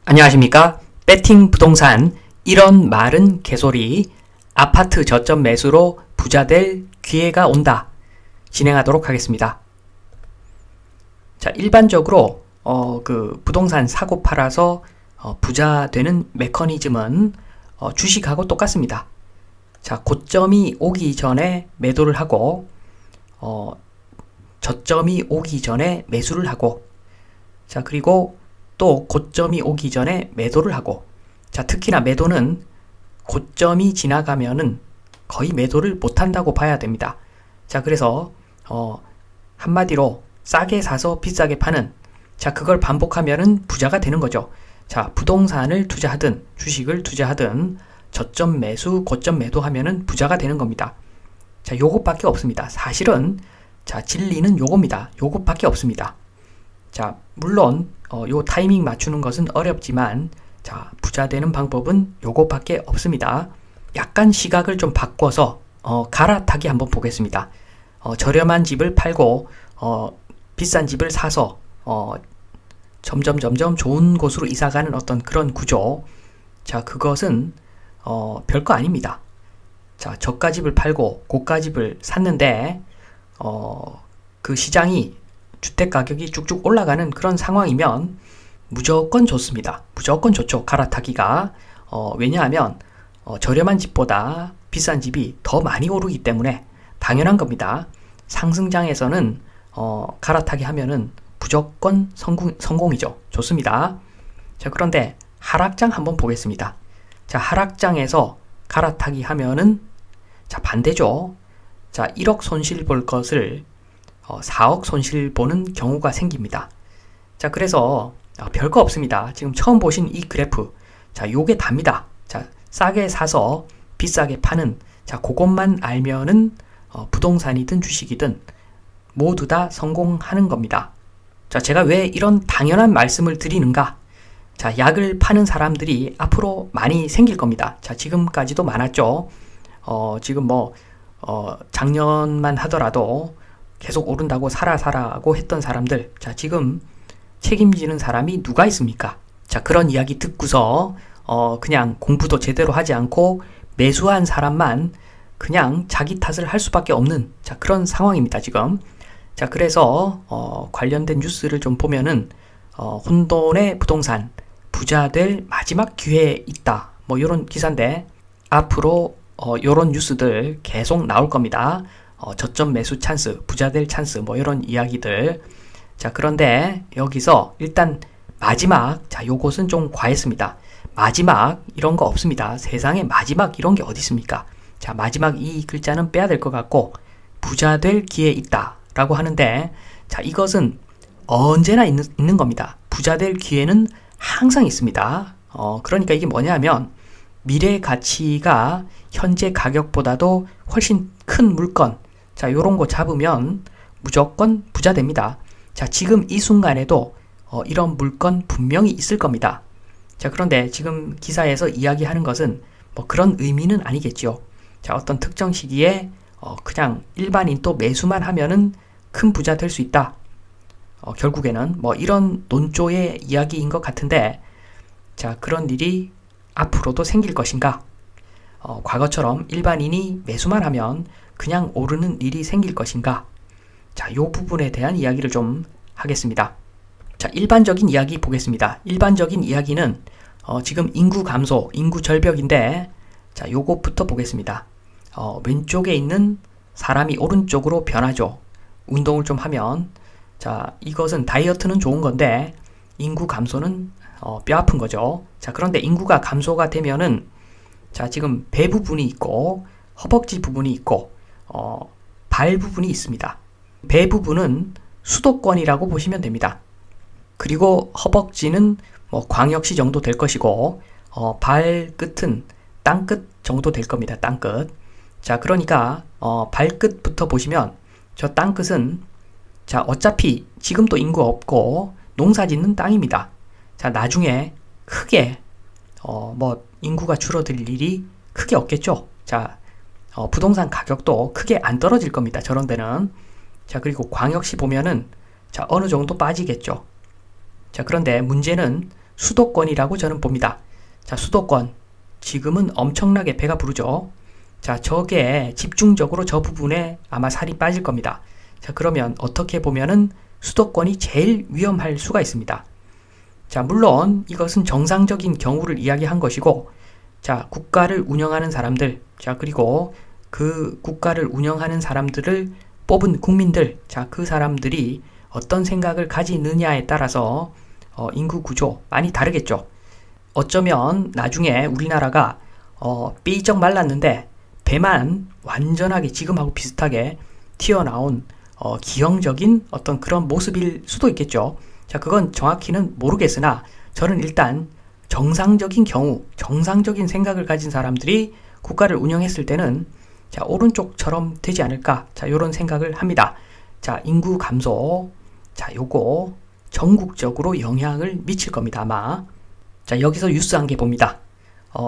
안녕하십니까? 배팅 부동산 이런 말은 개소리. 아파트 저점 매수로 부자 될 기회가 온다. 진행하도록 하겠습니다. 자, 일반적으로 부동산 사고 팔아서 부자 되는 메커니즘은 주식하고 똑같습니다. 자, 고점이 오기 전에 매도를 하고 저점이 오기 전에 매수를 하고, 자, 그리고 또 고점이 오기 전에 매도를 하고, 자, 특히나 매도는 고점이 지나가면은 거의 매도를 못한다고 봐야 됩니다. 자, 그래서 한마디로 싸게 사서 비싸게 파는, 자, 그걸 반복하면은 부자가 되는 거죠. 자, 부동산을 투자하든 주식을 투자하든 저점 매수, 고점 매도하면은 부자가 되는 겁니다. 자, 요것밖에 없습니다. 사실은 자, 진리는 요겁니다. 요것밖에 없습니다. 자, 물론 요 타이밍 맞추는 것은 어렵지만, 자, 부자 되는 방법은 요것밖에 없습니다. 약간 시각을 좀 바꿔서 갈아타기 한번 보겠습니다. 저렴한 집을 팔고 비싼 집을 사서 점점 좋은 곳으로 이사가는 어떤 그런 구조. 자, 그것은 별거 아닙니다. 자, 저가집을 팔고 고가집을 샀는데 그 시장이 주택 가격이 쭉쭉 올라가는 그런 상황이면 무조건 좋습니다. 무조건 좋죠. 갈아타기가. 왜냐하면 저렴한 집보다 비싼 집이 더 많이 오르기 때문에 당연한 겁니다. 상승장에서는 갈아타기 하면은 무조건 성공이죠. 좋습니다. 자, 그런데 하락장 한번 보겠습니다. 자, 하락장에서 갈아타기 하면은, 자, 반대죠. 자, 1억 손실 볼 것을 4억 손실 보는 경우가 생깁니다. 자, 그래서 별거 없습니다. 지금 처음 보신 이 그래프, 자, 요게 답니다. 자, 싸게 사서 비싸게 파는, 자, 그것만 알면은 부동산이든 주식이든 모두 다 성공하는 겁니다. 자, 제가 왜 이런 당연한 말씀을 드리는가? 자, 약을 파는 사람들이 앞으로 많이 생길 겁니다. 자, 지금까지도 많았죠. 지금 작년만 하더라도 계속 오른다고 사라고 했던 사람들, 자, 지금 책임지는 사람이 누가 있습니까? 자, 그런 이야기 듣고서 그냥 공부도 제대로 하지 않고 매수한 사람만 그냥 자기 탓을 할 수밖에 없는, 자, 그런 상황입니다, 지금. 자, 그래서 관련된 뉴스를 좀 보면은 혼돈의 부동산 부자 될 마지막 기회에 있다, 뭐 이런 기사인데, 앞으로 요런 뉴스들 계속 나올 겁니다. 저점 매수 찬스, 부자 될 찬스, 뭐 이런 이야기들. 자, 그런데 여기서 일단 마지막, 자, 요것은 좀 과했습니다. 마지막 이런 거 없습니다. 세상에 마지막 이런 게 어디 있습니까? 자, 마지막 이 글자는 빼야 될 것 같고, 부자 될 기회 있다 라고 하는데, 자, 이것은 언제나 있는 겁니다. 부자 될 기회는 항상 있습니다. 그러니까 이게 뭐냐면, 미래 가치가 현재 가격보다도 훨씬 큰 물건, 자, 요런 거 잡으면 무조건 부자 됩니다. 자, 지금 이 순간에도 이런 물건 분명히 있을 겁니다. 자, 그런데 지금 기사에서 이야기하는 것은 뭐 그런 의미는 아니겠죠. 자, 어떤 특정 시기에 그냥 일반인 또 매수만 하면은 큰 부자 될 수 있다. 결국에는 뭐 이런 논조의 이야기인 것 같은데, 자, 그런 일이 앞으로도 생길 것인가? 과거처럼 일반인이 매수만 하면 그냥 오르는 일이 생길 것인가? 자, 요 부분에 대한 이야기를 좀 하겠습니다. 자, 일반적인 이야기 보겠습니다. 일반적인 이야기는 지금 인구 감소, 인구 절벽인데, 자, 요것부터 보겠습니다. 왼쪽에 있는 사람이 오른쪽으로 변하죠. 운동을 좀 하면. 자, 이것은 다이어트는 좋은 건데 인구 감소는 뼈 아픈 거죠. 자, 그런데 인구가 감소가 되면은, 자, 지금 배 부분이 있고 허벅지 부분이 있고 발 부분이 있습니다. 배 부분은 수도권이라고 보시면 됩니다. 그리고 허벅지는 뭐 광역시 정도 될 것이고, 발끝은 땅끝 정도 될 겁니다. 땅끝. 자, 그러니까 발끝부터 보시면 저 땅끝은, 자, 어차피 지금도 인구 없고 농사 짓는 땅입니다. 자, 나중에 크게 뭐 인구가 줄어들 일이 크게 없겠죠. 자, 부동산 가격도 크게 안 떨어질 겁니다. 저런 데는. 자, 그리고 광역시 보면은, 자, 어느 정도 빠지겠죠. 자, 그런데 문제는 수도권이라고 저는 봅니다. 자, 수도권. 지금은 엄청나게 배가 부르죠. 자, 저게 집중적으로 저 부분에 아마 살이 빠질 겁니다. 자, 그러면 어떻게 보면은 수도권이 제일 위험할 수가 있습니다. 자, 물론 이것은 정상적인 경우를 이야기한 것이고, 자, 국가를 운영하는 사람들, 자, 그리고 그 국가를 운영하는 사람들을 뽑은 국민들, 자, 그 사람들이 어떤 생각을 가지느냐에 따라서 인구 구조 많이 다르겠죠. 어쩌면 나중에 우리나라가 삐쩍 말랐는데 배만 완전하게 지금하고 비슷하게 튀어나온 기형적인 어떤 그런 모습일 수도 있겠죠. 자, 그건 정확히는 모르겠으나 저는 일단 정상적인 경우, 정상적인 생각을 가진 사람들이 국가를 운영했을 때는 자, 오른쪽처럼 되지 않을까? 자, 요런 생각을 합니다. 자, 인구 감소. 자, 요거 전국적으로 영향을 미칠 겁니다, 아마. 자, 여기서 뉴스 한 개 봅니다.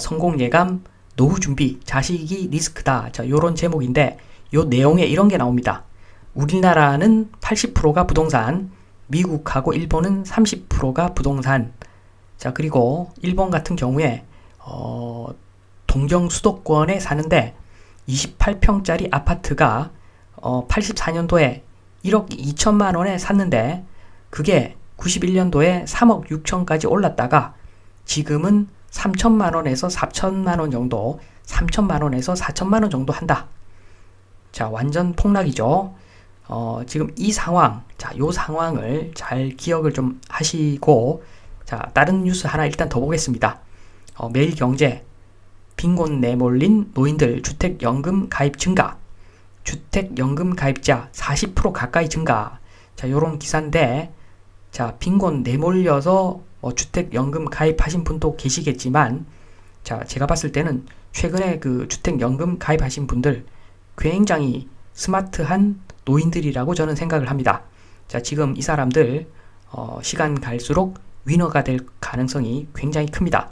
성공 예감, 노후 준비, 자식이 리스크다. 자, 요런 제목인데 요 내용에 이런 게 나옵니다. 우리나라는 80%가 부동산, 미국하고 일본은 30%가 부동산. 자, 그리고 일본 같은 경우에 동경 수도권에 사는데 28평짜리 아파트가 84년도에 1억 2천만 원에 샀는데 그게 91년도에 3억 6천까지 올랐다가 지금은 3천만 원에서 4천만 원 정도, 3천만 원에서 4천만 원 정도 한다. 자, 완전 폭락이죠. 지금 이 상황, 자, 요 상황을 잘 기억을 좀 하시고, 자, 다른 뉴스 하나 일단 더 보겠습니다. 매일경제, 빈곤 내몰린 노인들 주택연금 가입 증가, 주택연금 가입자 40% 가까이 증가. 자, 요런 기사인데, 자, 빈곤 내몰려서 주택연금 가입하신 분도 계시겠지만, 자, 제가 봤을 때는 최근에 그 주택연금 가입하신 분들 굉장히 스마트한 노인들이라고 저는 생각을 합니다. 자, 지금 이 사람들 시간 갈수록 위너가 될 가능성이 굉장히 큽니다.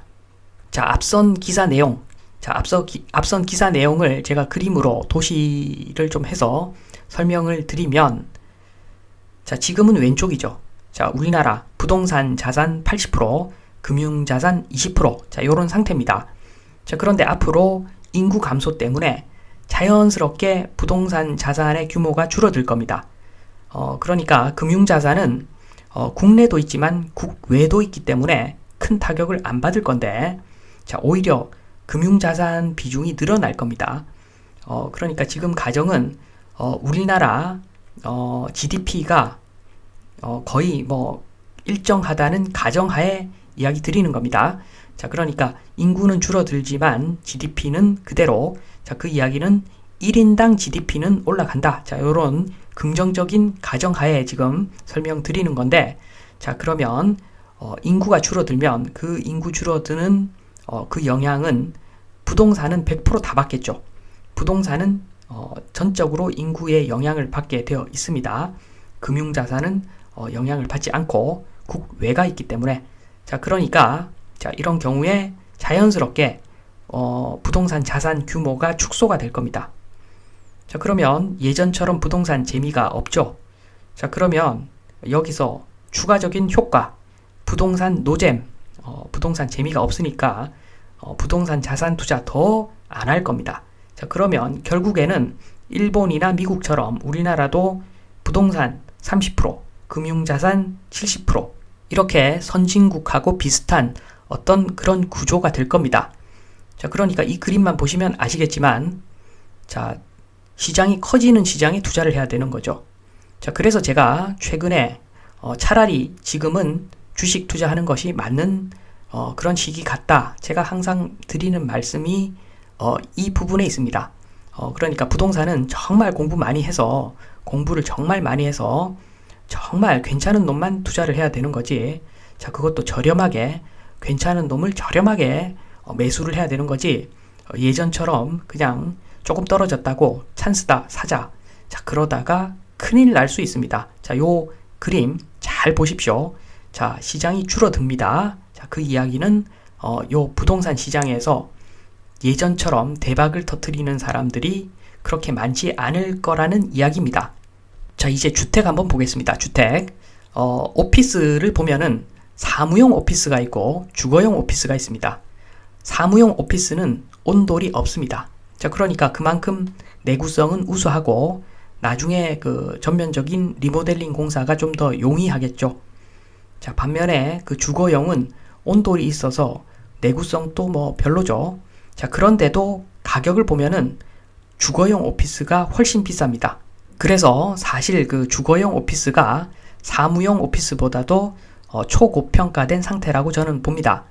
자, 앞선 기사 내용. 자, 앞선 기사 내용을 제가 그림으로 도시를 좀 해서 설명을 드리면, 자, 지금은 왼쪽이죠. 자, 우리나라 부동산 자산 80%, 금융 자산 20%. 자, 요런 상태입니다. 자, 그런데 앞으로 인구 감소 때문에 자연스럽게 부동산 자산의 규모가 줄어들 겁니다. 그러니까 금융 자산은 국내도 있지만 국외도 있기 때문에 큰 타격을 안 받을 건데, 자, 오히려 금융자산 비중이 늘어날 겁니다. 그러니까 지금 가정은 우리나라 GDP가 거의 뭐 일정하다는 가정하에 이야기 드리는 겁니다. 자, 그러니까 인구는 줄어들지만 GDP는 그대로. 자, 그 이야기는 1인당 GDP는 올라간다. 자, 요런 긍정적인 가정하에 지금 설명드리는 건데, 자, 그러면 인구가 줄어들면 그 인구 줄어드는 그 영향은 부동산은 100% 다 받겠죠. 부동산은 전적으로 인구의 영향을 받게 되어 있습니다. 금융자산은 영향을 받지 않고 국외가 있기 때문에. 자, 그러니까 자, 이런 경우에 자연스럽게 부동산 자산 규모가 축소가 될 겁니다. 자, 그러면 예전처럼 부동산 재미가 없죠. 자, 그러면 여기서 추가적인 효과, 부동산 노잼, 부동산 재미가 없으니까 부동산 자산 투자 더 안 할 겁니다. 자, 그러면 결국에는 일본이나 미국처럼 우리나라도 부동산 30%, 금융자산 70% 이렇게 선진국하고 비슷한 어떤 그런 구조가 될 겁니다. 자, 그러니까 이 그림만 보시면 아시겠지만, 자, 시장이 커지는 시장에 투자를 해야 되는 거죠. 자, 그래서 제가 최근에 차라리 지금은 주식 투자하는 것이 맞는 그런 시기 같다. 제가 항상 드리는 말씀이 이 부분에 있습니다. 그러니까 부동산은 정말 공부를 정말 많이 해서 정말 괜찮은 놈만 투자를 해야 되는 거지. 자, 그것도 저렴하게, 괜찮은 놈을 저렴하게 매수를 해야 되는 거지. 예전처럼 그냥 조금 떨어졌다고 찬스다 사자. 자, 그러다가 큰일 날 수 있습니다. 자, 요 그림 잘 보십시오. 자, 시장이 줄어듭니다. 자, 그 이야기는 요 부동산 시장에서 예전처럼 대박을 터뜨리는 사람들이 그렇게 많지 않을 거라는 이야기입니다. 자, 이제 주택 한번 보겠습니다. 주택. 오피스를 보면은 사무용 오피스가 있고 주거용 오피스가 있습니다. 사무용 오피스는 온돌이 없습니다. 자, 그러니까 그만큼 내구성은 우수하고 나중에 그 전면적인 리모델링 공사가 좀 더 용이하겠죠. 자, 반면에 그 주거용은 온돌이 있어서 내구성도 뭐 별로죠. 자, 그런데도 가격을 보면은 주거용 오피스가 훨씬 비쌉니다. 그래서 사실 그 주거용 오피스가 사무용 오피스보다도 초고평가된 상태라고 저는 봅니다.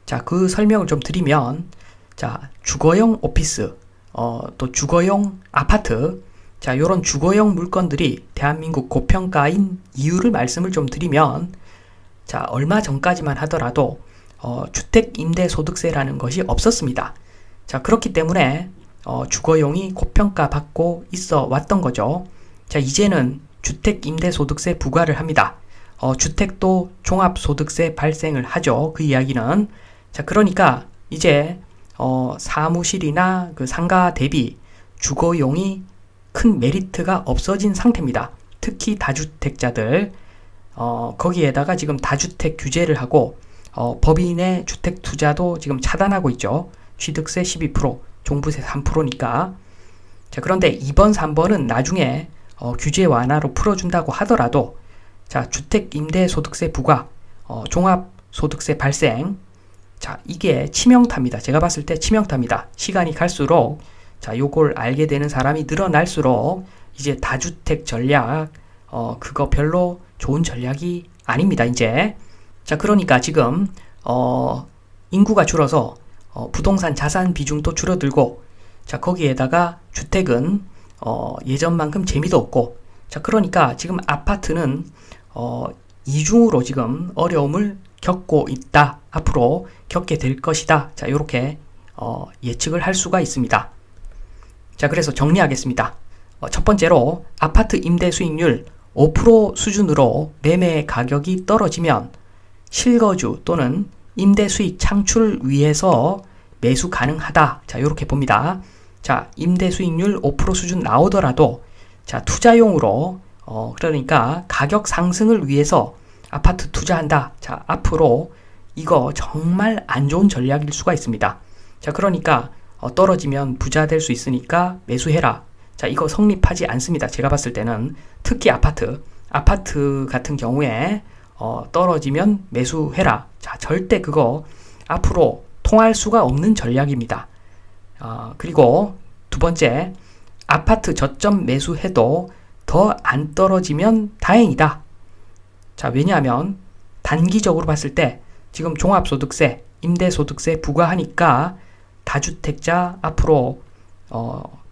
자, 그 설명을 좀 드리면, 자, 주거용 오피스, 또 주거용 아파트, 자, 요런 주거용 물건들이 대한민국 고평가인 이유를 말씀을 좀 드리면, 자, 얼마 전까지만 하더라도, 주택임대소득세라는 것이 없었습니다. 자, 그렇기 때문에, 주거용이 고평가 받고 있어 왔던 거죠. 자, 이제는 주택임대소득세 부과를 합니다. 주택도 종합소득세 발생을 하죠. 그 이야기는. 자, 그러니까 이제 사무실이나 그 상가 대비 주거용이 큰 메리트가 없어진 상태입니다. 특히 다주택자들 거기에다가 지금 다주택 규제를 하고 법인의 주택 투자도 지금 차단하고 있죠. 취득세 12%, 종부세 3%니까. 자, 그런데 2번, 3번은 나중에 규제 완화로 풀어준다고 하더라도 자, 주택임대소득세 부과, 종합소득세 발생, 자, 이게 치명타입니다. 제가 봤을 때 치명타입니다. 시간이 갈수록 자, 요걸 알게 되는 사람이 늘어날수록 이제 다주택 전략, 그거 별로 좋은 전략이 아닙니다, 이제. 자, 그러니까 지금 인구가 줄어서 부동산 자산 비중도 줄어들고, 자, 거기에다가 주택은 예전만큼 재미도 없고, 자, 그러니까 지금 아파트는 이중으로 지금 어려움을 겪고 있다. 앞으로 겪게 될 것이다. 자, 요렇게 예측을 할 수가 있습니다. 자, 그래서 정리하겠습니다. 첫 번째로 아파트 임대 수익률 5% 수준으로 매매 가격이 떨어지면 실거주 또는 임대 수익 창출을 위해서 매수 가능하다. 자, 요렇게 봅니다. 자, 임대 수익률 5% 수준 나오더라도 자, 투자용으로 그러니까 가격 상승을 위해서 아파트 투자한다. 자, 앞으로 이거 정말 안 좋은 전략일 수가 있습니다. 자, 그러니까 떨어지면 부자 될 수 있으니까 매수해라. 자, 이거 성립하지 않습니다. 제가 봤을 때는 특히 아파트 같은 경우에 떨어지면 매수해라. 자, 절대 그거 앞으로 통할 수가 없는 전략입니다. 그리고 두 번째, 아파트 저점 매수해도 더 안 떨어지면 다행이다. 자, 왜냐하면 단기적으로 봤을 때 지금 종합소득세, 임대소득세 부과하니까 다주택자 앞으로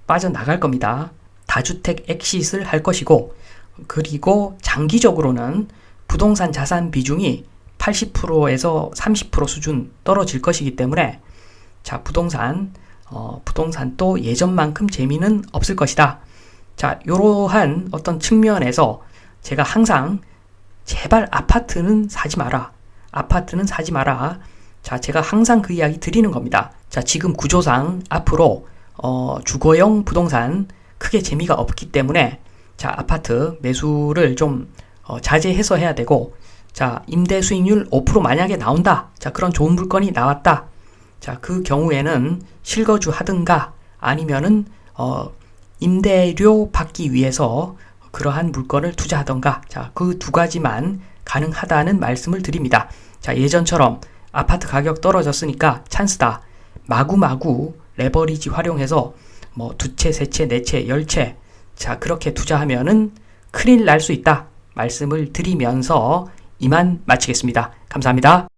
빠져나갈 겁니다. 다주택 엑싯을 할 것이고, 그리고 장기적으로는 부동산 자산 비중이 80%에서 30% 수준 떨어질 것이기 때문에 자, 부동산도 예전만큼 재미는 없을 것이다. 자, 이러한 어떤 측면에서 제가 항상 제발 아파트는 사지 마라. 아파트는 사지 마라. 자, 제가 항상 그 이야기 드리는 겁니다. 자, 지금 구조상 앞으로 주거용 부동산 크게 재미가 없기 때문에 자, 아파트 매수를 좀 자제해서 해야 되고, 자, 임대 수익률 5% 만약에 나온다. 자, 그런 좋은 물건이 나왔다. 자, 그 경우에는 실거주 하든가 아니면은 임대료 받기 위해서 그러한 물건을 투자하던가, 자, 그 두 가지만 가능하다는 말씀을 드립니다. 자, 예전처럼 아파트 가격 떨어졌으니까 찬스다. 마구마구 레버리지 활용해서 뭐 두 채, 세 채, 네 채, 열 채, 자, 그렇게 투자하면은 큰일 날 수 있다. 말씀을 드리면서 이만 마치겠습니다. 감사합니다.